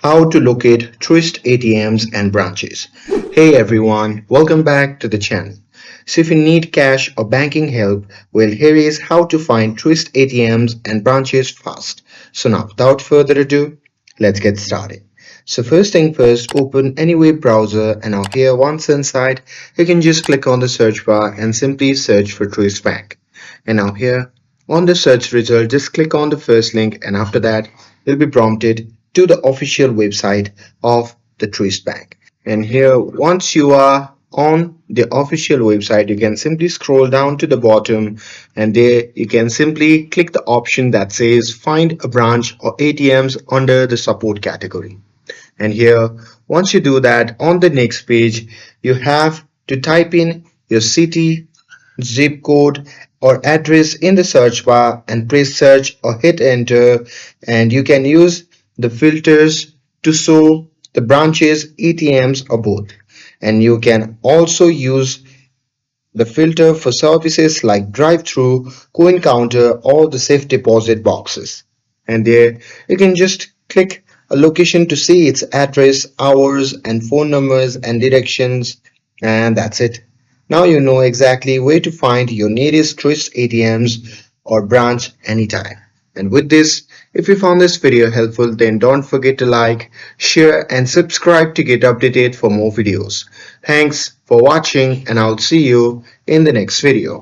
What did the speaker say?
How to locate Truist ATMs and branches. Hey everyone, welcome back to the channel. So if you need cash or banking help, well here is how to find Truist ATMs and branches fast. So now without further ado, let's get started. So first thing first, open any web browser and now here once inside, you can just click on the search bar and simply search for Truist Bank. And now here on the search result, just click on the first link and after that, you'll be prompted to the official website of the Truist Bank. And here, once you are on the official website, you can simply scroll down to the bottom and there you can simply click the option that says find a branch or ATMs under the support category. And here, once you do that, on the next page, you have to type in your city, zip code, or address in the search bar and press search or hit enter. And you can use the filters to show the branches, ATMs, or both. And you can also use the filter for services like drive-through, coin counter, or the safe deposit boxes. And there you can just click a location to see its address, hours, and phone numbers and directions, and that's it. Now you know exactly where to find your nearest Truist ATMs or branch anytime. And with this, if you found this video helpful, then don't forget to like, share, and subscribe to get updated for more videos. Thanks for watching, and I'll see you in the next video.